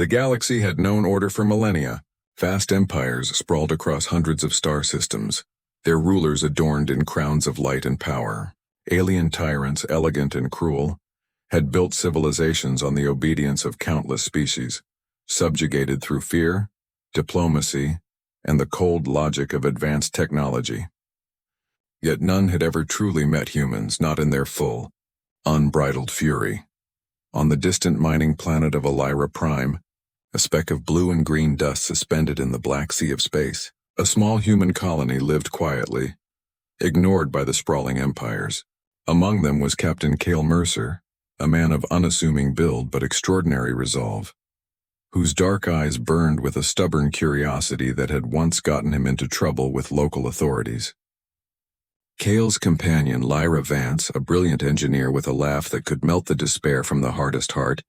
The galaxy had known order for millennia. Vast empires sprawled across hundreds of star systems, their rulers adorned in crowns of light and power. Alien tyrants, elegant and cruel, had built civilizations on the obedience of countless species, subjugated through fear, diplomacy, and the cold logic of advanced technology. Yet none had ever truly met humans, not in their full, unbridled fury. On the distant mining planet of Elira Prime, a speck of blue and green dust suspended in the black sea of space, a small human colony lived quietly, ignored by the sprawling empires. Among them was Captain Cale Mercer, a man of unassuming build but extraordinary resolve, whose dark eyes burned with a stubborn curiosity that had once gotten him into trouble with local authorities. Cale's companion, Lyra Vance, a brilliant engineer with a laugh that could melt the despair from the hardest heart,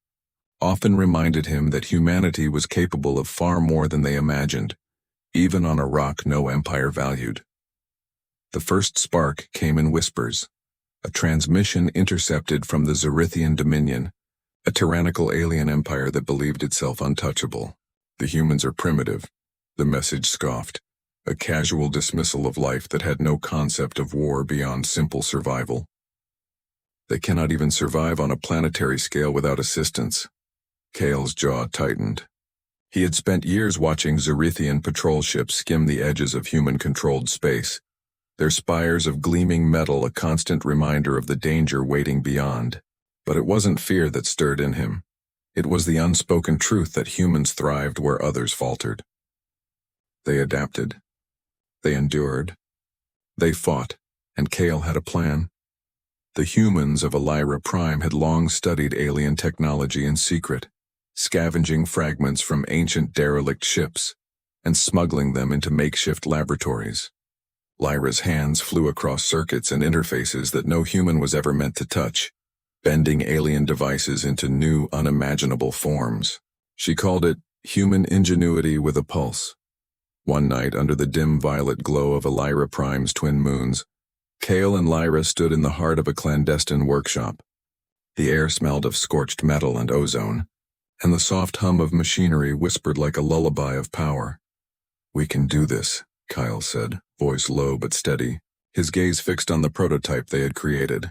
often reminded him that humanity was capable of far more than they imagined, even on a rock no empire valued. The first spark came in whispers, a transmission intercepted from the Zerithian Dominion, a tyrannical alien empire that believed itself untouchable. The humans are primitive, the message scoffed, a casual dismissal of life that had no concept of war beyond simple survival. They cannot even survive on a planetary scale without assistance. Cale's jaw tightened. He had spent years watching Zerithian patrol ships skim the edges of human-controlled space, their spires of gleaming metal a constant reminder of the danger waiting beyond. But it wasn't fear that stirred in him. It was the unspoken truth that humans thrived where others faltered. They adapted. They endured. They fought, and Cale had a plan. The humans of Elira Prime had long studied alien technology in secret, scavenging fragments from ancient derelict ships and smuggling them into makeshift laboratories. Lyra's hands flew across circuits and interfaces that no human was ever meant to touch, bending alien devices into new, unimaginable forms. She called it human ingenuity with a pulse. One night, under the dim violet glow of Elira Prime's twin moons, Cale and Lyra stood in the heart of a clandestine workshop. The air smelled of scorched metal and ozone, and the soft hum of machinery whispered like a lullaby of power. "We can do this," Kyle said, voice low but steady, his gaze fixed on the prototype they had created.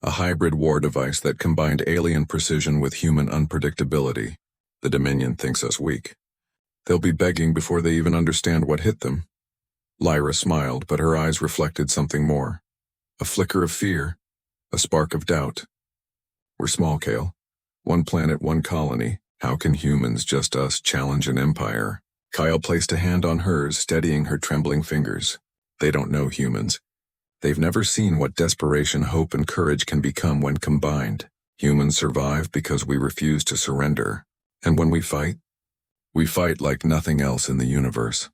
A hybrid war device that combined alien precision with human unpredictability. The Dominion thinks us weak. They'll be begging before they even understand what hit them. Lyra smiled, but her eyes reflected something more. A flicker of fear, a spark of doubt. "We're small, Cale. One planet, one colony. How can humans, just us, challenge an empire?" Kyle placed a hand on hers, steadying her trembling fingers. "They don't know humans. They've never seen what desperation, hope, and courage can become when combined. Humans survive because we refuse to surrender. And when we fight like nothing else in the universe."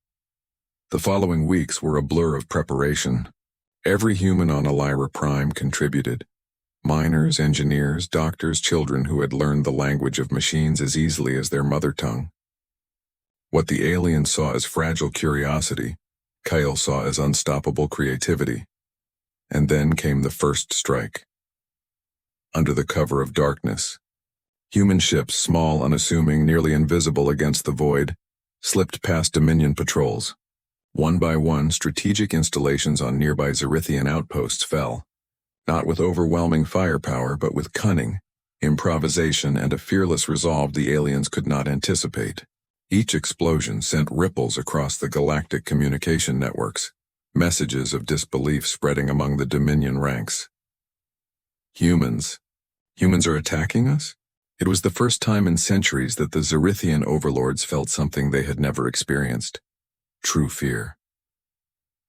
The following weeks were a blur of preparation. Every human on Elira Prime contributed. Miners, engineers, doctors, children who had learned the language of machines as easily as their mother tongue. What the aliens saw as fragile curiosity, Kyle saw as unstoppable creativity. And then came the first strike. Under the cover of darkness, human ships, small, unassuming, nearly invisible against the void, slipped past Dominion patrols. One by one, strategic installations on nearby Zerithian outposts fell, not with overwhelming firepower, but with cunning, improvisation, and a fearless resolve the aliens could not anticipate. Each explosion sent ripples across the galactic communication networks, messages of disbelief spreading among the Dominion ranks. Humans are attacking us? It was the first time in centuries that the Zerithian overlords felt something they had never experienced. True fear.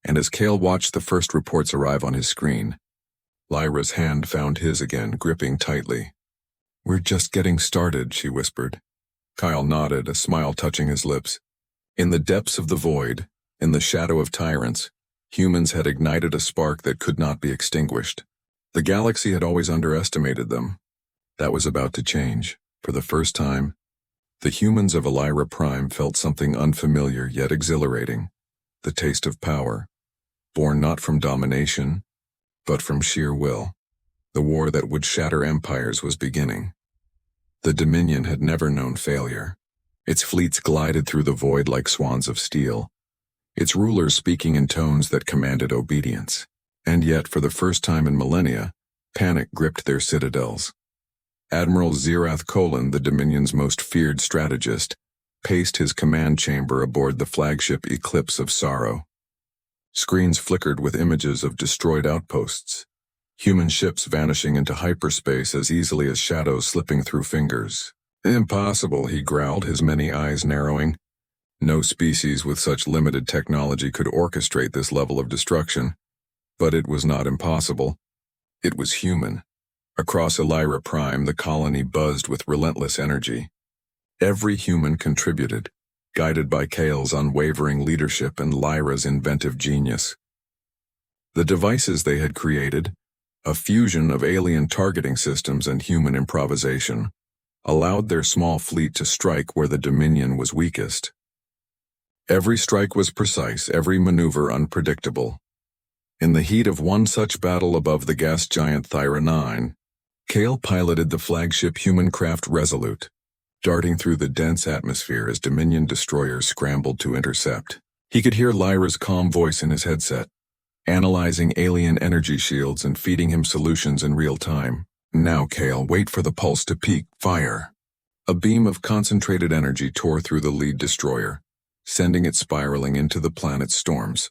And as Cale watched the first reports arrive on his screen, Lyra's hand found his again, gripping tightly. "We're just getting started," she whispered. Kyle nodded, a smile touching his lips. In the depths of the void, in the shadow of Tyrants, humans had ignited a spark that could not be extinguished. The galaxy had always underestimated them. That was about to change. For the first time, the humans of Elira Prime felt something unfamiliar yet exhilarating, the taste of power, born not from domination, but from sheer will. The war that would shatter empires was beginning. The Dominion had never known failure. Its fleets glided through the void like swans of steel, its rulers speaking in tones that commanded obedience. And yet, for the first time in millennia, panic gripped their citadels. Admiral Zirath Colon, the Dominion's most feared strategist, paced his command chamber aboard the flagship Eclipse of Sorrow. Screens flickered with images of destroyed outposts, human ships vanishing into hyperspace as easily as shadows slipping through fingers. "Impossible," he growled, his many eyes narrowing. No species with such limited technology could orchestrate this level of destruction. But it was not impossible. It was human. Across Elira Prime, the colony buzzed with relentless energy. Every human contributed, guided by Kale's unwavering leadership and Lyra's inventive genius. The devices they had created, a fusion of alien targeting systems and human improvisation, allowed their small fleet to strike where the Dominion was weakest. Every strike was precise, every maneuver unpredictable. In the heat of one such battle above the gas giant Thyra 9, Kale piloted the flagship human craft Resolute, darting through the dense atmosphere as Dominion destroyers scrambled to intercept. He could hear Lyra's calm voice in his headset, analyzing alien energy shields and feeding him solutions in real time. "Now, Kale, wait for the pulse to peak. Fire." A beam of concentrated energy tore through the lead destroyer, sending it spiraling into the planet's storms.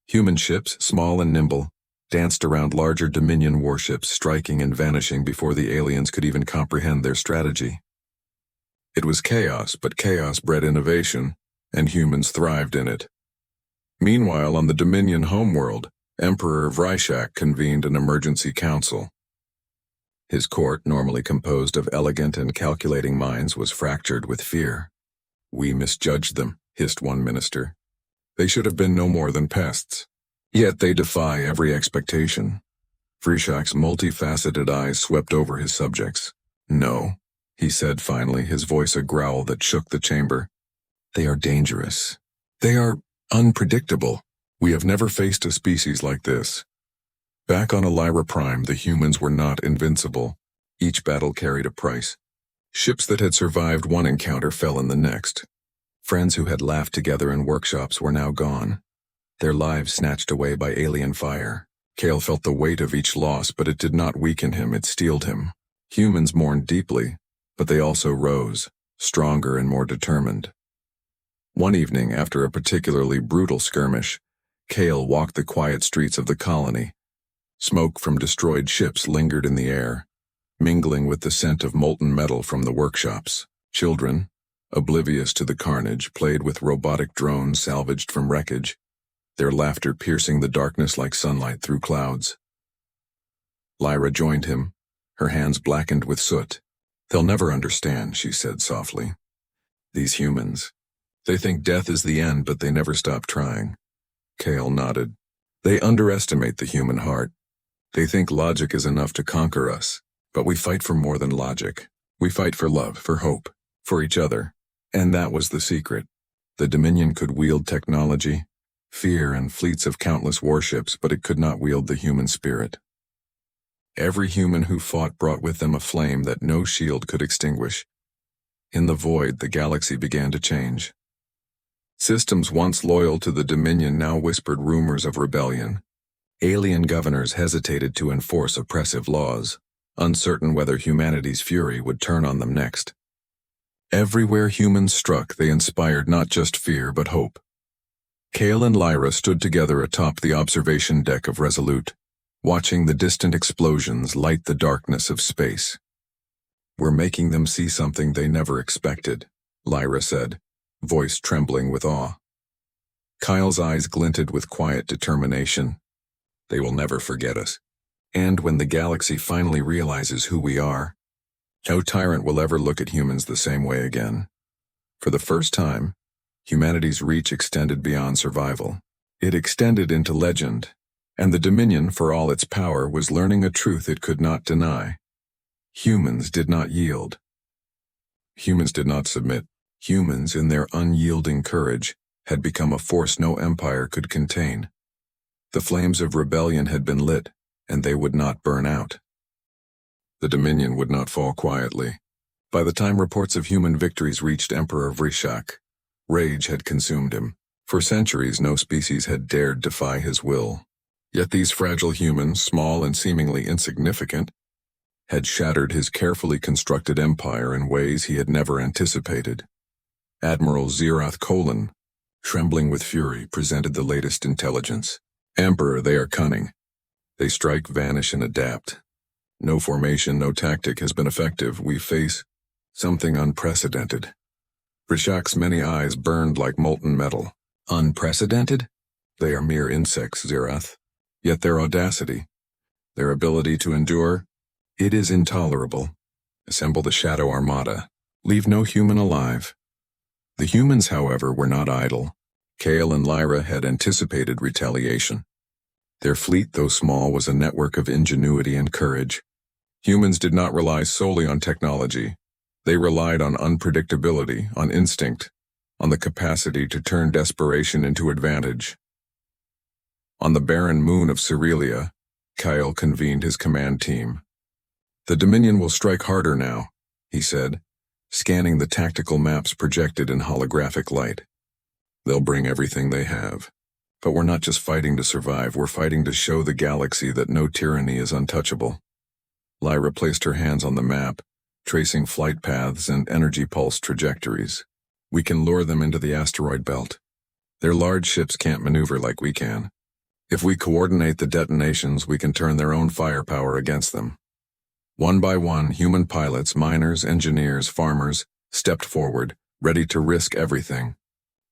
Human ships, small and nimble, danced around larger Dominion warships, striking and vanishing before the aliens could even comprehend their strategy. It was chaos, but chaos bred innovation, and humans thrived in it. Meanwhile, on the Dominion homeworld, Emperor Vrishak convened an emergency council. His court, normally composed of elegant and calculating minds, was fractured with fear. "We misjudged them," hissed one minister. "They should have been no more than pests. Yet they defy every expectation." Vrishak's multifaceted eyes swept over his subjects. "No," he said finally, his voice a growl that shook the chamber. "They are dangerous. They are unpredictable. We have never faced a species like this." Back on Elira Prime, the humans were not invincible. Each battle carried a price. Ships that had survived one encounter fell in the next. Friends who had laughed together in workshops were now gone, their lives snatched away by alien fire. Kale felt the weight of each loss, but it did not weaken him, it steeled him. Humans mourned deeply, but they also rose, stronger and more determined. One evening, after a particularly brutal skirmish, Kale walked the quiet streets of the colony. Smoke from destroyed ships lingered in the air, mingling with the scent of molten metal from the workshops. Children, oblivious to the carnage, played with robotic drones salvaged from wreckage, their laughter piercing the darkness like sunlight through clouds. Lyra joined him, her hands blackened with soot. "They'll never understand," she said softly. "These humans. They think death is the end, but they never stop trying." Kale nodded. "They underestimate the human heart. They think logic is enough to conquer us, but we fight for more than logic. We fight for love, for hope, for each other. And that was the secret. The Dominion could wield technology, fear, and fleets of countless warships, but it could not wield the human spirit. Every human who fought brought with them a flame that no shield could extinguish. In the void, the galaxy began to change. Systems once loyal to the Dominion now whispered rumors of rebellion. Alien governors hesitated to enforce oppressive laws, uncertain whether humanity's fury would turn on them next. Everywhere humans struck, they inspired not just fear but hope. Kale and Lyra stood together atop the observation deck of Resolute, watching the distant explosions light the darkness of space. "We're making them see something they never expected," Lyra said, voice trembling with awe. Kyle's eyes glinted with quiet determination. "They will never forget us. And when the galaxy finally realizes who we are, no tyrant will ever look at humans the same way again." For the first time, humanity's reach extended beyond survival. It extended into legend, and the Dominion, for all its power, was learning a truth it could not deny. Humans did not yield. Humans did not submit. Humans, in their unyielding courage, had become a force no empire could contain. The flames of rebellion had been lit, and they would not burn out. The Dominion would not fall quietly. By the time reports of human victories reached Emperor Vrishak, rage had consumed him. For centuries, no species had dared defy his will. Yet these fragile humans, small and seemingly insignificant, had shattered his carefully constructed empire in ways he had never anticipated. Admiral Zirath Colon, trembling with fury, presented the latest intelligence. Emperor, they are cunning. They strike, vanish, and adapt. No formation, no tactic has been effective. We face something unprecedented. Vrishak's many eyes burned like molten metal. Unprecedented? They are mere insects, Zirath. Yet their audacity, their ability to endure, it is intolerable. Assemble the Shadow Armada. Leave no human alive. The humans, however, were not idle. Kale and Lyra had anticipated retaliation. Their fleet, though small, was a network of ingenuity and courage. Humans did not rely solely on technology. They relied on unpredictability, on instinct, on the capacity to turn desperation into advantage. On the barren moon of Cerelia, Kyle convened his command team. The Dominion will strike harder now, he said, scanning the tactical maps projected in holographic light. They'll bring everything they have. But we're not just fighting to survive, we're fighting to show the galaxy that no tyranny is untouchable. Lyra placed her hands on the map, tracing flight paths and energy pulse trajectories. We can lure them into the asteroid belt. Their large ships can't maneuver like we can. If we coordinate the detonations, we can turn their own firepower against them. One by one, human pilots, miners, engineers, farmers, stepped forward, ready to risk everything.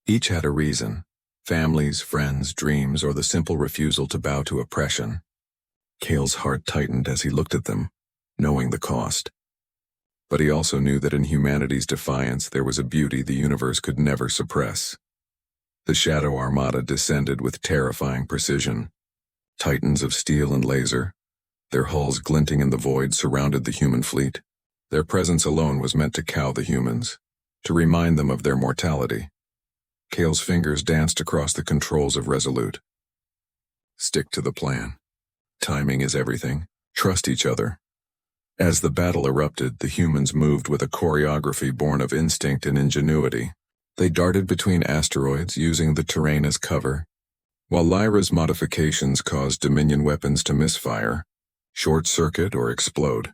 Each had a reason: families, friends, dreams, or the simple refusal to bow to oppression. Kale's heart tightened as he looked at them, knowing the cost. But he also knew that in humanity's defiance there was a beauty the universe could never suppress. The Shadow Armada descended with terrifying precision. Titans of steel and laser, their hulls glinting in the void, surrounded the human fleet. Their presence alone was meant to cow the humans, to remind them of their mortality. Kale's fingers danced across the controls of Resolute. Stick to the plan. Timing is everything. Trust each other. As the battle erupted, the humans moved with a choreography born of instinct and ingenuity. They darted between asteroids, using the terrain as cover, while Lyra's modifications caused Dominion weapons to misfire, short-circuit, or explode.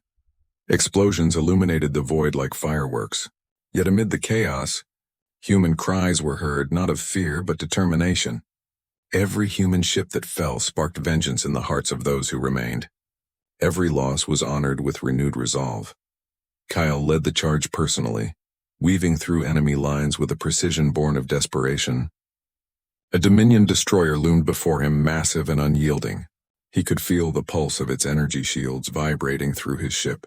Explosions illuminated the void like fireworks. Yet amid the chaos, human cries were heard, not of fear but determination. Every human ship that fell sparked vengeance in the hearts of those who remained. Every loss was honored with renewed resolve. Kyle led the charge personally, weaving through enemy lines with a precision born of desperation. A Dominion destroyer loomed before him, massive and unyielding. He could feel the pulse of its energy shields vibrating through his ship.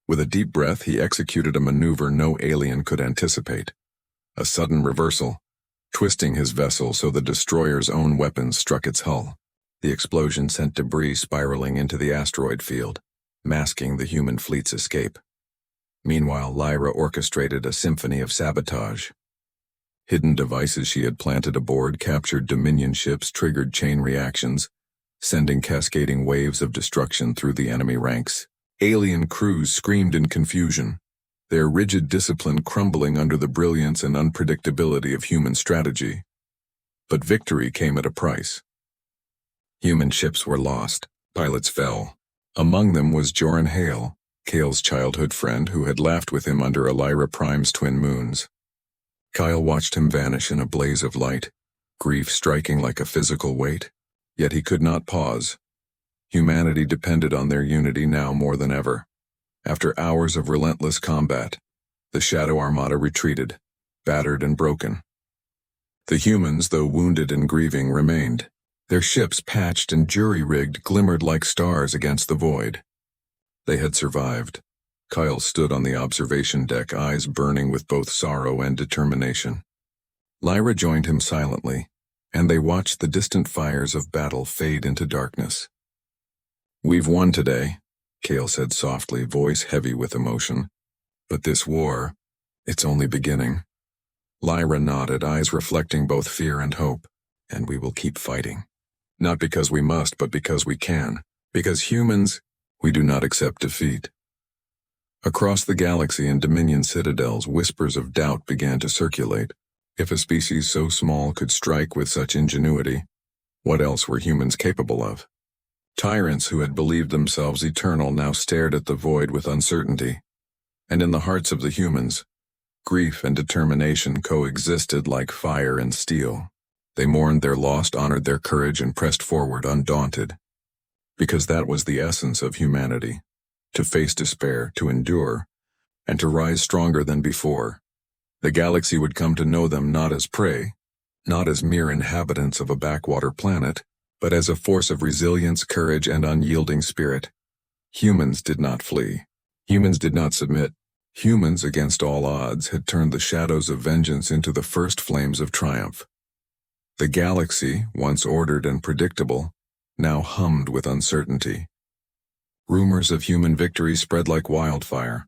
With a deep breath, he executed a maneuver no alien could anticipate. A sudden reversal, twisting his vessel so the destroyer's own weapons struck its hull. The explosion sent debris spiraling into the asteroid field, masking the human fleet's escape. Meanwhile, Lyra orchestrated a symphony of sabotage. Hidden devices she had planted aboard captured Dominion ships, triggered chain reactions, sending cascading waves of destruction through the enemy ranks. Alien crews screamed in confusion, their rigid discipline crumbling under the brilliance and unpredictability of human strategy. But victory came at a price. Human ships were lost, pilots fell. Among them was Joran Hale, Kale's childhood friend who had laughed with him under Lyra Prime's twin moons. Kyle watched him vanish in a blaze of light, grief striking like a physical weight. Yet he could not pause. Humanity depended on their unity now more than ever. After hours of relentless combat, the Shadow Armada retreated, battered and broken. The humans, though wounded and grieving, remained. Their ships, patched and jury-rigged, glimmered like stars against the void. They had survived. Kyle stood on the observation deck, eyes burning with both sorrow and determination. Lyra joined him silently, and they watched the distant fires of battle fade into darkness. "We've won today," Kale said softly, voice heavy with emotion. "But this war, it's only beginning." Lyra nodded, eyes reflecting both fear and hope. "And we will keep fighting. Not because we must, but because we can. Because humans, we do not accept defeat." Across the galaxy and Dominion citadels, whispers of doubt began to circulate. If a species so small could strike with such ingenuity, what else were humans capable of? Tyrants who had believed themselves eternal now stared at the void with uncertainty. And in the hearts of the humans, grief and determination coexisted like fire and steel. They mourned their lost, honored their courage, and pressed forward undaunted. Because that was the essence of humanity: to face despair, to endure, and to rise stronger than before. The galaxy would come to know them not as prey, not as mere inhabitants of a backwater planet, but as a force of resilience, courage, and unyielding spirit. Humans did not flee. Humans did not submit. Humans, against all odds, had turned the shadows of vengeance into the first flames of triumph. The galaxy, once ordered and predictable, now hummed with uncertainty. Rumors of human victory spread like wildfire,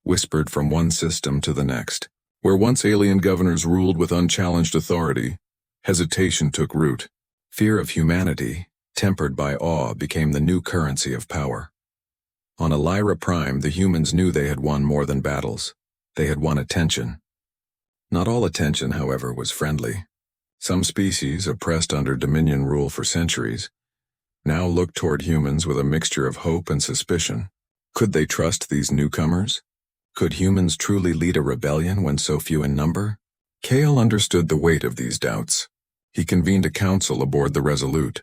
whispered from one system to the next. Where once alien governors ruled with unchallenged authority, hesitation took root. Fear of humanity, tempered by awe, became the new currency of power. On Lyra Prime, the humans knew they had won more than battles. They had won attention. Not all attention, however, was friendly. Some species, oppressed under Dominion rule for centuries, now looked toward humans with a mixture of hope and suspicion. Could they trust these newcomers? Could humans truly lead a rebellion when so few in number? Kale understood the weight of these doubts. He convened a council aboard the Resolute,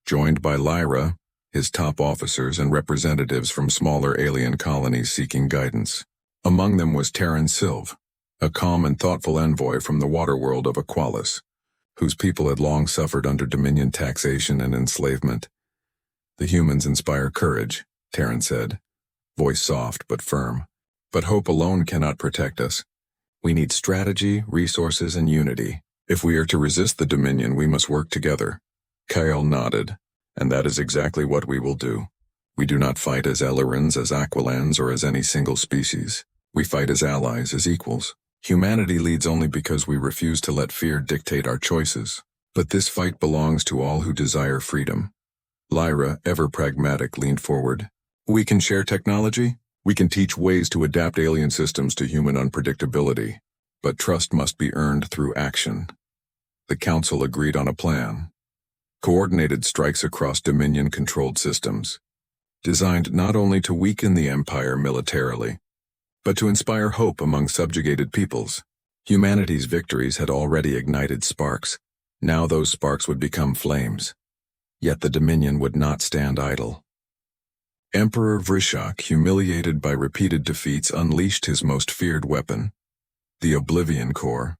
joined by Lyra, his top officers, and representatives from smaller alien colonies seeking guidance. Among them was Terran Sylve, a calm and thoughtful envoy from the water world of Aqualis, whose people had long suffered under Dominion taxation and enslavement. "The humans inspire courage," Terran said, voice soft but firm. "But hope alone cannot protect us. We need strategy, resources, and unity. If we are to resist the Dominion, we must work together." Kyle nodded. "And that is exactly what we will do. We do not fight as Ellerans, as Aquilans, or as any single species. We fight as allies, as equals. Humanity leads only because we refuse to let fear dictate our choices. But this fight belongs to all who desire freedom." Lyra, ever pragmatic, leaned forward. "We can share technology. We can teach ways to adapt alien systems to human unpredictability. But trust must be earned through action." The Council agreed on a plan. Coordinated strikes across Dominion-controlled systems, designed not only to weaken the Empire militarily, but to inspire hope among subjugated peoples. Humanity's victories had already ignited sparks. Now those sparks would become flames. Yet the Dominion would not stand idle. Emperor Vrishak, humiliated by repeated defeats, unleashed his most feared weapon, the Oblivion Core,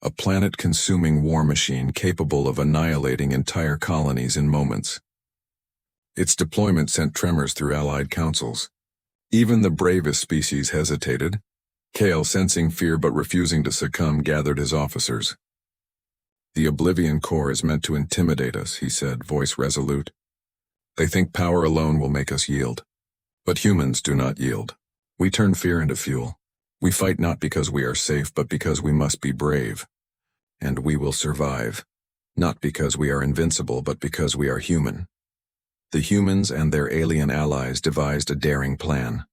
a planet-consuming war machine capable of annihilating entire colonies in moments. Its deployment sent tremors through allied councils. Even the bravest species hesitated. Kale, sensing fear but refusing to succumb, gathered his officers. "The Oblivion Core is meant to intimidate us," he said, voice resolute. "They think power alone will make us yield. But humans do not yield. We turn fear into fuel. We fight not because we are safe, but because we must be brave. And we will survive. Not because we are invincible, but because we are human." The humans and their alien allies devised a daring plan.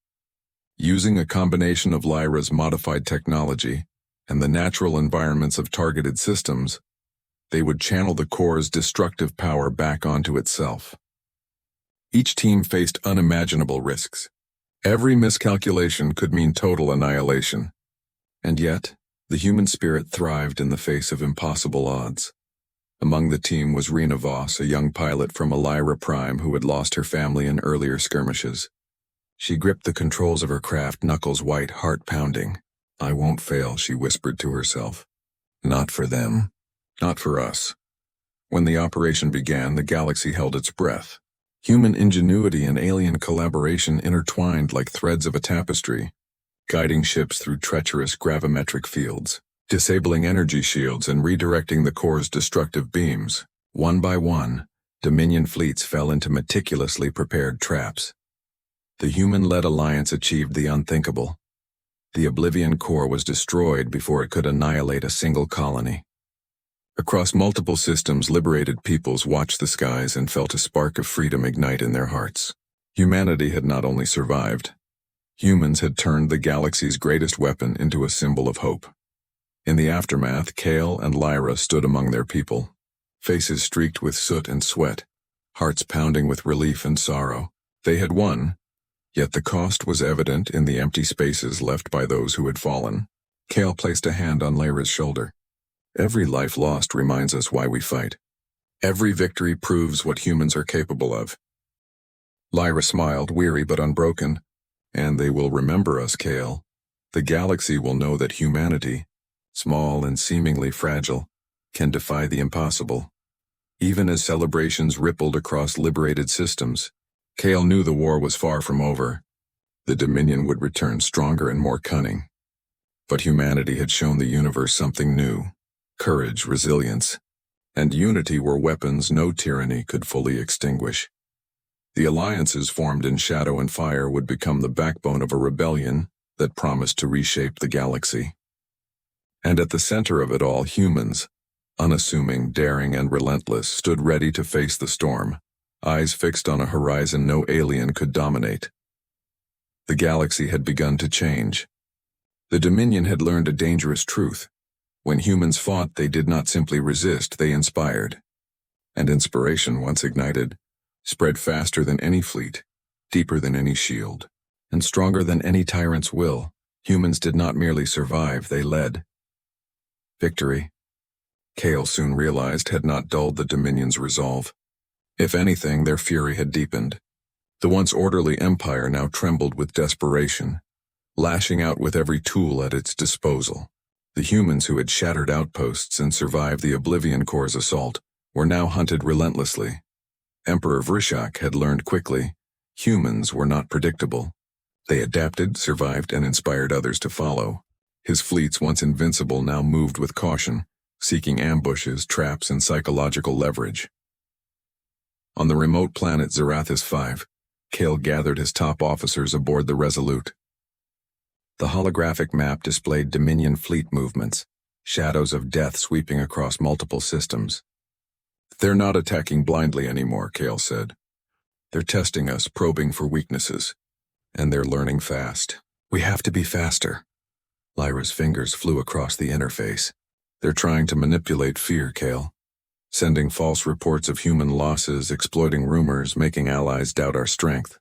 Using a combination of Lyra's modified technology and the natural environments of targeted systems, they would channel the core's destructive power back onto itself. Each team faced unimaginable risks. Every miscalculation could mean total annihilation. And yet, the human spirit thrived in the face of impossible odds. Among the team was Rena Voss, a young pilot from Lyra Prime who had lost her family in earlier skirmishes. She gripped the controls of her craft, knuckles white, heart pounding. "I won't fail," she whispered to herself. "Not for them. Not for us." When the operation began, the galaxy held its breath. Human ingenuity and alien collaboration intertwined like threads of a tapestry, guiding ships through treacherous gravimetric fields, disabling energy shields and redirecting the core's destructive beams. One by one, Dominion fleets fell into meticulously prepared traps. The human-led alliance achieved the unthinkable. The Oblivion Core was destroyed before it could annihilate a single colony. Across multiple systems, liberated peoples watched the skies and felt a spark of freedom ignite in their hearts. Humanity had not only survived, Humans had turned the galaxy's greatest weapon into a symbol of hope. In the aftermath, Kale and Lyra stood among their people, faces streaked with soot and sweat, hearts pounding with relief and sorrow. They had won, yet the cost was evident in the empty spaces left by those who had fallen. Kale placed a hand on Lyra's shoulder. Every life lost reminds us why we fight. Every victory proves what humans are capable of. Lyra smiled, weary but unbroken. And they will remember us, Kale. The galaxy will know that humanity, small and seemingly fragile, can defy the impossible. Even as celebrations rippled across liberated systems, Kale knew the war was far from over. The Dominion would return stronger and more cunning. But humanity had shown the universe something new. Courage, resilience, and unity were weapons no tyranny could fully extinguish. The alliances formed in Shadow and Fire would become the backbone of a rebellion that promised to reshape the galaxy. And at the center of it all, humans, unassuming, daring, and relentless, stood ready to face the storm, eyes fixed on a horizon no alien could dominate. The galaxy had begun to change. The Dominion had learned a dangerous truth. When humans fought, they did not simply resist, they inspired. And inspiration, once ignited, spread faster than any fleet, deeper than any shield, and stronger than any tyrant's will. Humans did not merely survive, they led. Victory, Kale soon realized, had not dulled the Dominion's resolve. If anything, their fury had deepened. The once orderly empire now trembled with desperation, lashing out with every tool at its disposal. The humans who had shattered outposts and survived the Oblivion Core's assault were now hunted relentlessly. Emperor Vrishak had learned quickly, humans were not predictable. They adapted, survived, and inspired others to follow. His fleets, once invincible, now moved with caution, seeking ambushes, traps, and psychological leverage. On the remote planet Zarathis 5, Kale gathered his top officers aboard the Resolute. The holographic map displayed Dominion fleet movements, shadows of death sweeping across multiple systems. "They're not attacking blindly anymore," Kale said. "They're testing us, probing for weaknesses. And they're learning fast. We have to be faster." Lyra's fingers flew across the interface. "They're trying to manipulate fear, Kale. Sending false reports of human losses, exploiting rumors, making allies doubt our strength.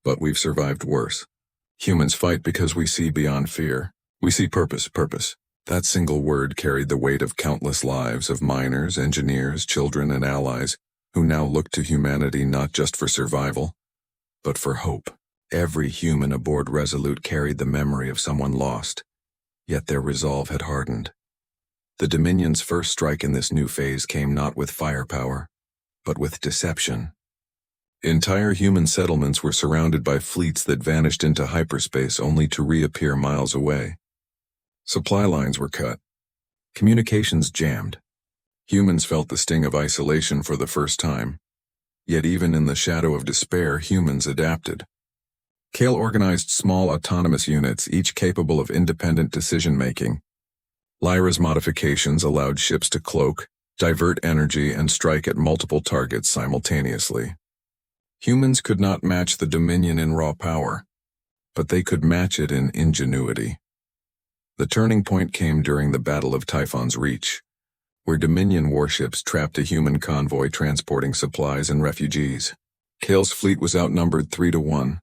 But we've survived worse. Humans fight because we see beyond fear. We see purpose. That single word carried the weight of countless lives of miners, engineers, children, and allies who now looked to humanity not just for survival, but for hope. Every human aboard Resolute carried the memory of someone lost, yet their resolve had hardened. The Dominion's first strike in this new phase came not with firepower, but with deception. Entire human settlements were surrounded by fleets that vanished into hyperspace only to reappear miles away. Supply lines were cut. Communications jammed. Humans felt the sting of isolation for the first time. Yet even in the shadow of despair, humans adapted. Kale organized small autonomous units, each capable of independent decision-making. Lyra's modifications allowed ships to cloak, divert energy, and strike at multiple targets simultaneously. Humans could not match the Dominion in raw power, but they could match it in ingenuity. The turning point came during the Battle of Typhon's Reach, where Dominion warships trapped a human convoy transporting supplies and refugees. Kale's fleet was outnumbered 3-1.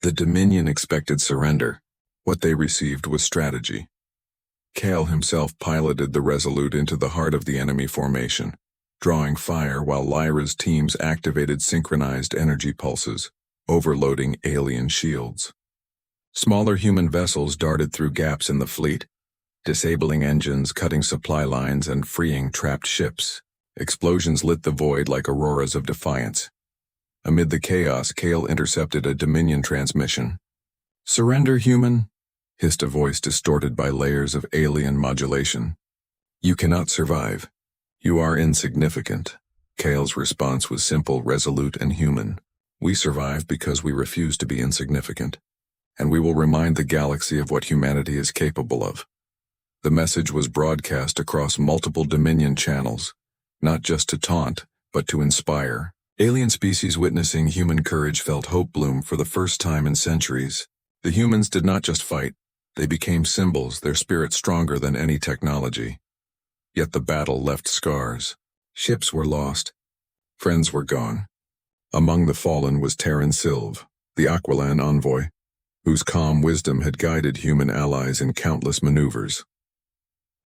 The Dominion expected surrender. What they received was strategy. Kale himself piloted the Resolute into the heart of the enemy formation, drawing fire while Lyra's teams activated synchronized energy pulses, overloading alien shields. Smaller human vessels darted through gaps in the fleet, disabling engines, cutting supply lines, and freeing trapped ships. Explosions lit the void like auroras of defiance. Amid the chaos, Kale intercepted a Dominion transmission. "Surrender, human," hissed a voice distorted by layers of alien modulation. "You cannot survive. You are insignificant." Kale's response was simple, resolute, and human. "We survive because we refuse to be insignificant. And we will remind the galaxy of what humanity is capable of." The message was broadcast across multiple Dominion channels, not just to taunt, but to inspire. Alien species witnessing human courage felt hope bloom for the first time in centuries. The humans did not just fight, they became symbols, their spirit stronger than any technology. Yet the battle left scars. Ships were lost. Friends were gone. Among the fallen was Terran Sylve, the Aquilan envoy, whose calm wisdom had guided human allies in countless maneuvers.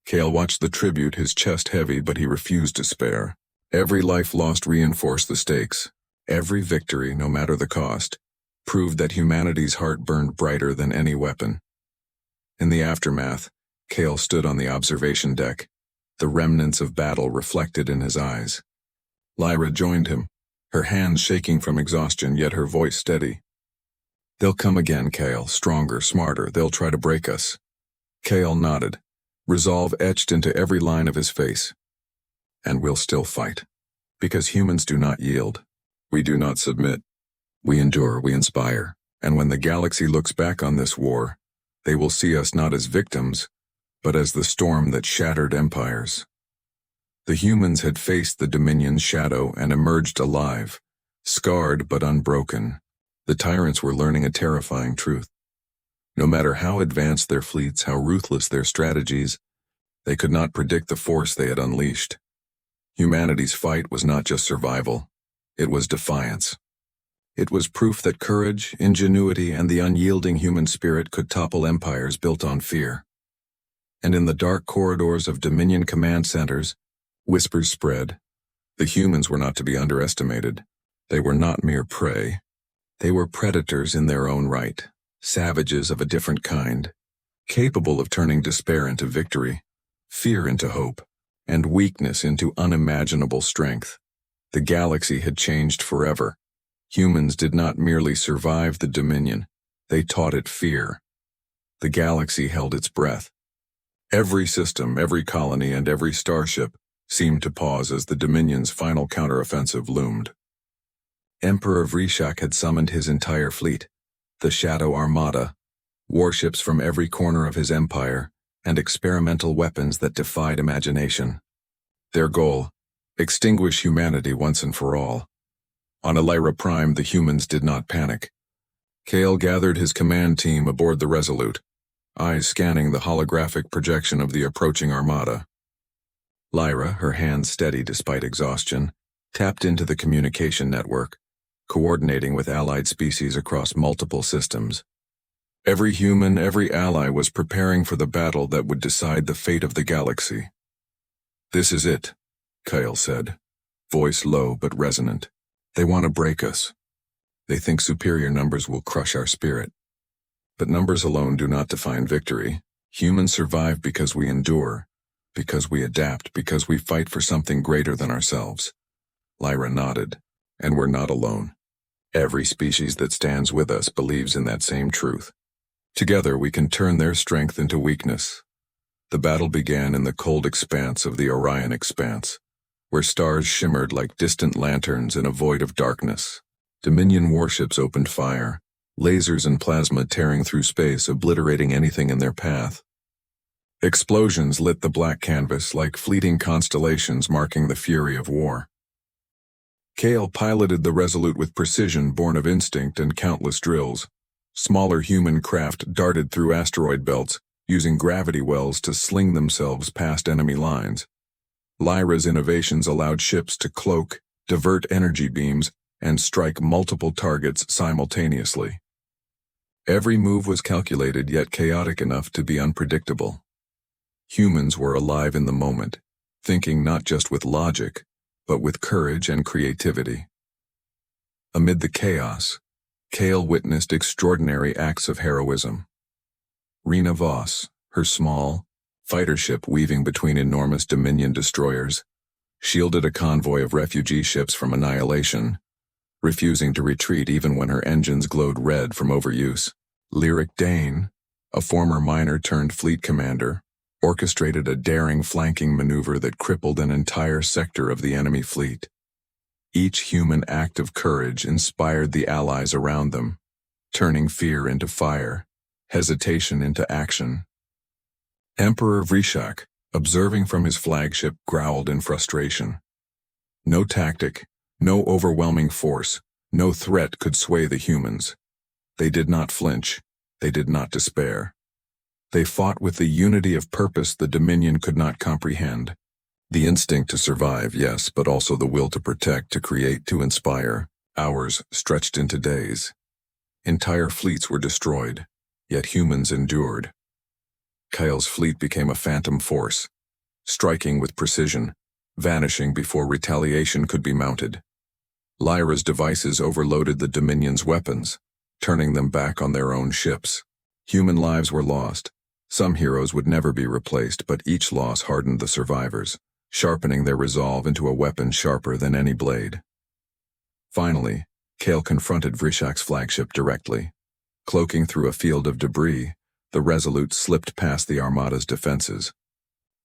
Kale watched the tribute, his chest heavy, but he refused to spare. Every life lost reinforced the stakes. Every victory, no matter the cost, proved that humanity's heart burned brighter than any weapon. In the aftermath, Kale stood on the observation deck, the remnants of battle reflected in his eyes. Lyra joined him, her hands shaking from exhaustion, yet her voice steady. "They'll come again, Kale, stronger, smarter, they'll try to break us." Kale nodded, resolve etched into every line of his face. "And we'll still fight. Because humans do not yield. We do not submit. We endure, we inspire. And when the galaxy looks back on this war, they will see us not as victims, but as the storm that shattered empires." The humans had faced the Dominion's shadow and emerged alive, scarred but unbroken. The Tyrants were learning a terrifying truth. No matter how advanced their fleets, how ruthless their strategies, they could not predict the force they had unleashed. Humanity's fight was not just survival, it was defiance. It was proof that courage, ingenuity, and the unyielding human spirit could topple empires built on fear. And in the dark corridors of Dominion command centers, whispers spread. The humans were not to be underestimated. They were not mere prey. They were predators in their own right, savages of a different kind, capable of turning despair into victory, fear into hope, and weakness into unimaginable strength. The galaxy had changed forever. Humans did not merely survive the Dominion, they taught it fear. The galaxy held its breath. Every system, every colony, and every starship seemed to pause as the Dominion's final counteroffensive loomed. Emperor Vrishak had summoned his entire fleet, the Shadow Armada, warships from every corner of his empire, and experimental weapons that defied imagination. Their goal: extinguish humanity once and for all. On Elira Prime, the humans did not panic. Kale gathered his command team aboard the Resolute, eyes scanning the holographic projection of the approaching armada. Lyra, her hands steady despite exhaustion, tapped into the communication network, coordinating with allied species across multiple systems. Every human, every ally was preparing for the battle that would decide the fate of the galaxy. "This is it," Kyle said, voice low but resonant. "They want to break us. They think superior numbers will crush our spirit. But numbers alone do not define victory. Humans survive because we endure, because we adapt, because we fight for something greater than ourselves." Lyra nodded, "And we're not alone. Every species that stands with us believes in that same truth. Together we can turn their strength into weakness." The battle began in the cold expanse of the Orion Expanse, where stars shimmered like distant lanterns in a void of darkness. Dominion warships opened fire, lasers and plasma tearing through space, obliterating anything in their path. Explosions lit the black canvas like fleeting constellations marking the fury of war. Kale piloted the Resolute with precision born of instinct and countless drills. Smaller human craft darted through asteroid belts, using gravity wells to sling themselves past enemy lines. Lyra's innovations allowed ships to cloak, divert energy beams, and strike multiple targets simultaneously. Every move was calculated yet chaotic enough to be unpredictable. Humans were alive in the moment, thinking not just with logic, but with courage and creativity. Amid the chaos, Kale witnessed extraordinary acts of heroism. Rena Voss, her small fighter ship weaving between enormous Dominion destroyers, shielded a convoy of refugee ships from annihilation, refusing to retreat even when her engines glowed red from overuse. Lyric Dane, a former miner turned fleet commander, orchestrated a daring flanking maneuver that crippled an entire sector of the enemy fleet. Each human act of courage inspired the allies around them, turning fear into fire, hesitation into action. Emperor Vrishak, observing from his flagship, growled in frustration. No tactic, No overwhelming force, no threat could sway the humans. They did not flinch. They did not despair. They fought with the unity of purpose the Dominion could not comprehend. The instinct to survive, yes, but also the will to protect, to create, to inspire. Hours stretched into days. Entire fleets were destroyed, yet humans endured. Kyle's fleet became a phantom force, striking with precision, vanishing before retaliation could be mounted. Lyra's devices overloaded the Dominion's weapons, turning them back on their own ships. Human lives were lost. Some heroes would never be replaced, but each loss hardened the survivors, sharpening their resolve into a weapon sharper than any blade. Finally, Kale confronted Vrishak's flagship directly. Cloaking through a field of debris, the Resolute slipped past the Armada's defenses.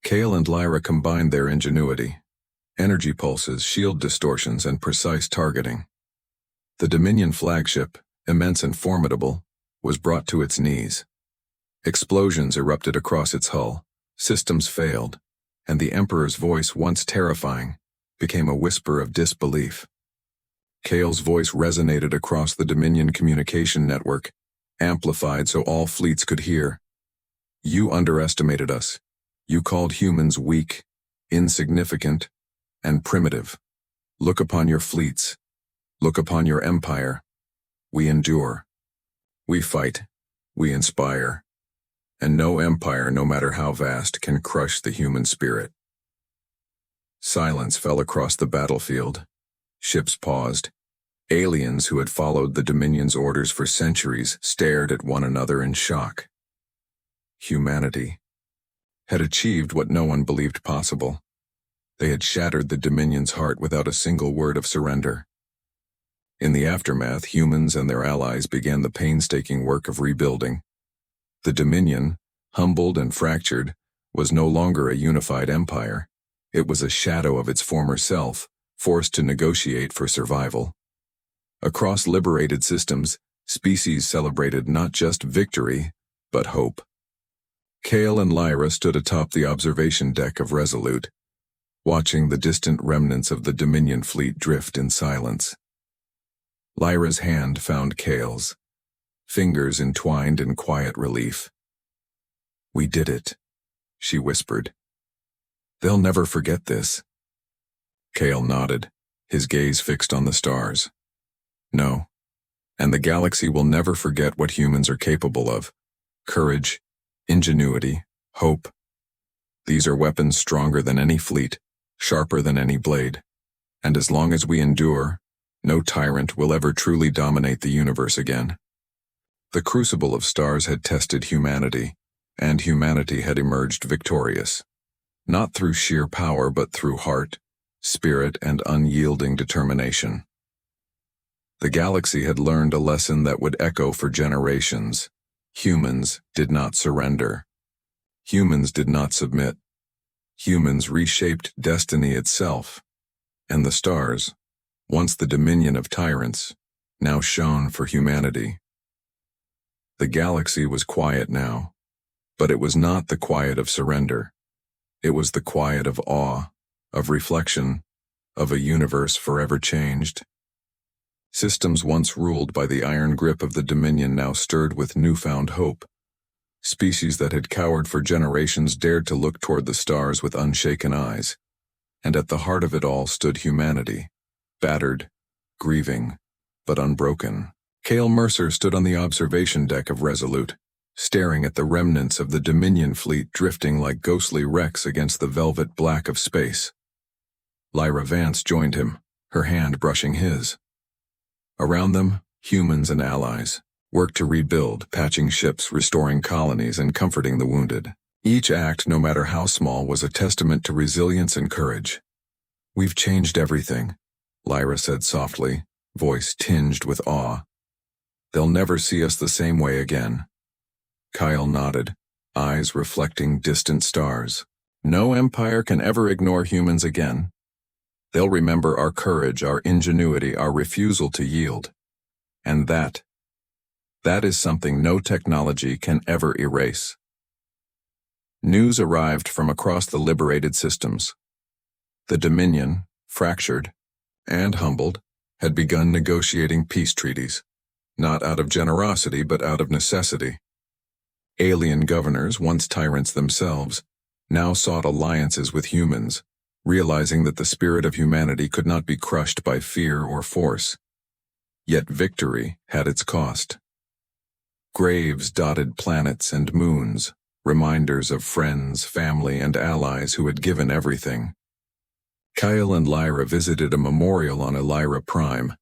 Kale and Lyra combined their ingenuity. Energy pulses, shield distortions, and precise targeting. The Dominion flagship, immense and formidable, was brought to its knees. Explosions erupted across its hull, systems failed, and the Emperor's voice, once terrifying, became a whisper of disbelief. Kale's voice resonated across the Dominion communication network, amplified so all fleets could hear. You underestimated us. You called humans weak, insignificant, and primitive. Look upon your fleets. Look upon your empire. We endure. We fight. We inspire. And no empire, no matter how vast, can crush the human spirit. Silence fell across the battlefield. Ships paused. Aliens who had followed the Dominion's orders for centuries stared at one another in shock. Humanity had achieved what no one believed possible. They had shattered the Dominion's heart without a single word of surrender. In the aftermath, humans and their allies began the painstaking work of rebuilding. The Dominion, humbled and fractured, was no longer a unified empire. It was a shadow of its former self, forced to negotiate for survival. Across liberated systems, species celebrated not just victory, but hope. Kale and Lyra stood atop the observation deck of Resolute, watching the distant remnants of the Dominion fleet drift in silence. Lyra's hand found Kale's, fingers entwined in quiet relief. "We did it," she whispered. "They'll never forget this." Kale nodded, his gaze fixed on the stars. "No, and the galaxy will never forget what humans are capable of. Courage, ingenuity, hope. These are weapons stronger than any fleet, sharper than any blade. And as long as we endure, no tyrant will ever truly dominate the universe again." The crucible of stars had tested humanity, and humanity had emerged victorious. Not through sheer power, but through heart, spirit, and unyielding determination. The galaxy had learned a lesson that would echo for generations. Humans did not surrender. Humans did not submit. Humans reshaped destiny itself. And the stars, once the dominion of tyrants, now shone for humanity. The galaxy was quiet now, but it was not the quiet of surrender. It was the quiet of awe, of reflection, of a universe forever changed. Systems once ruled by the iron grip of the Dominion now stirred with newfound hope. Species that had cowered for generations dared to look toward the stars with unshaken eyes. And at the heart of it all stood humanity, battered, grieving, but unbroken. Kale Mercer stood on the observation deck of Resolute, staring at the remnants of the Dominion fleet drifting like ghostly wrecks against the velvet black of space. Lyra Vance joined him, her hand brushing his. Around them, humans and allies worked to rebuild, patching ships, restoring colonies, and comforting the wounded. Each act, no matter how small, was a testament to resilience and courage. "We've changed everything," Lyra said softly, voice tinged with awe. "They'll never see us the same way again." Kyle nodded, eyes reflecting distant stars. "No empire can ever ignore humans again. They'll remember our courage, our ingenuity, our refusal to yield. And that is something no technology can ever erase." News arrived from across the liberated systems. The Dominion, fractured, and humbled, had begun negotiating peace treaties, not out of generosity but out of necessity. Alien governors, once tyrants themselves, now sought alliances with humans, realizing that the spirit of humanity could not be crushed by fear or force. Yet victory had its cost. Graves dotted planets and moons, reminders of friends, family, and allies who had given everything. Kyle and Lyra visited a memorial on Lyra Prime,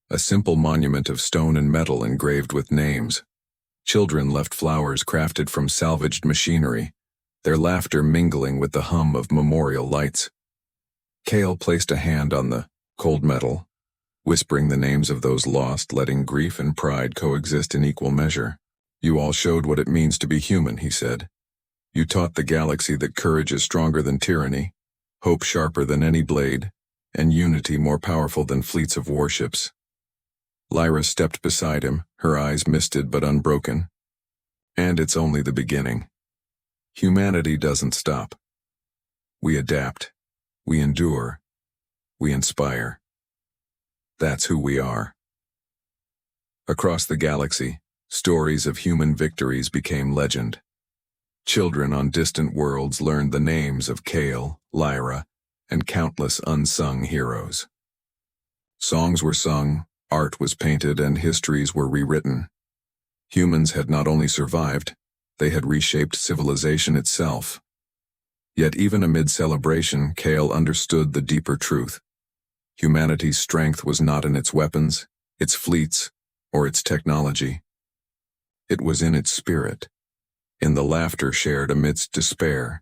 a simple monument of stone and metal engraved with names. Children left flowers crafted from salvaged machinery, their laughter mingling with the hum of memorial lights. Kale placed a hand on the cold metal, whispering the names of those lost, letting grief and pride coexist in equal measure. "You all showed what it means to be human," he said. "You taught the galaxy that courage is stronger than tyranny, hope sharper than any blade, and unity more powerful than fleets of warships." Lyra stepped beside him, her eyes misted but unbroken. "And it's only the beginning. Humanity doesn't stop. We adapt, we endure, we inspire. That's who we are." Across the galaxy, stories of human victories became legend. Children on distant worlds learned the names of Kale, Lyra, and countless unsung heroes. Songs were sung, art was painted, and histories were rewritten. Humans had not only survived, they had reshaped civilization itself. Yet even amid celebration, Kale understood the deeper truth. Humanity's strength was not in its weapons, its fleets, or its technology. It was in its spirit, in the laughter shared amidst despair,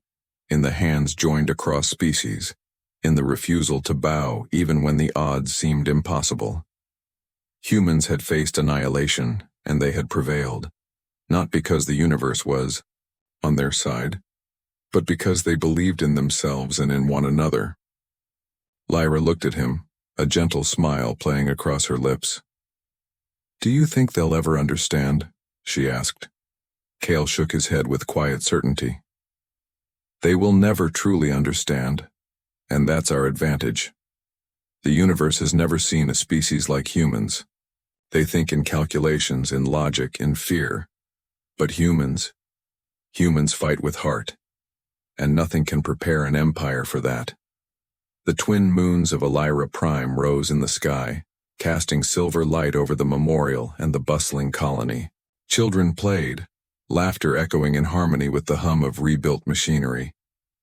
in the hands joined across species, in the refusal to bow even when the odds seemed impossible. Humans had faced annihilation, and they had prevailed, not because the universe was on their side, but because they believed in themselves and in one another. Lyra looked at him, a gentle smile playing across her lips. "Do you think they'll ever understand?" she asked. Kale shook his head with quiet certainty. "They will never truly understand, and that's our advantage. The universe has never seen a species like humans. They think in calculations, in logic, in fear. But humans fight with heart, and nothing can prepare an empire for that." The twin moons of Lyra Prime rose in the sky, casting silver light over the memorial and the bustling colony. Children played, laughter echoing in harmony with the hum of rebuilt machinery.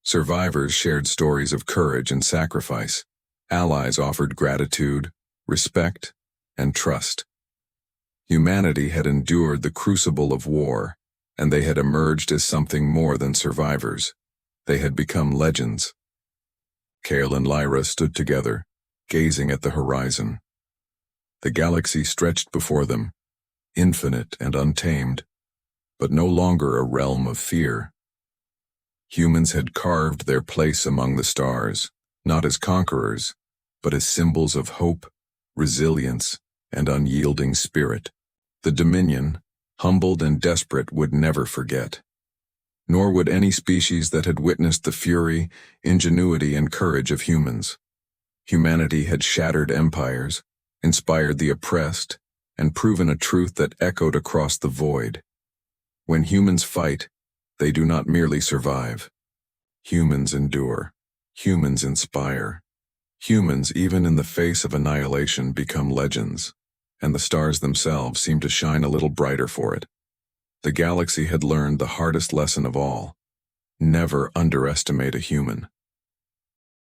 Survivors shared stories of courage and sacrifice. Allies offered gratitude, respect, and trust. Humanity had endured the crucible of war, and they had emerged as something more than survivors. They had become legends. Kale and Lyra stood together, gazing at the horizon. The galaxy stretched before them, infinite and untamed, but no longer a realm of fear. Humans had carved their place among the stars, not as conquerors, but as symbols of hope, resilience, and unyielding spirit. The Dominion, humbled and desperate, would never forget. Nor would any species that had witnessed the fury, ingenuity, and courage of humans. Humanity had shattered empires, inspired the oppressed, and proven a truth that echoed across the void. When humans fight, they do not merely survive. Humans endure. Humans inspire. Humans, even in the face of annihilation, become legends, and the stars themselves seem to shine a little brighter for it. The galaxy had learned the hardest lesson of all: never underestimate a human.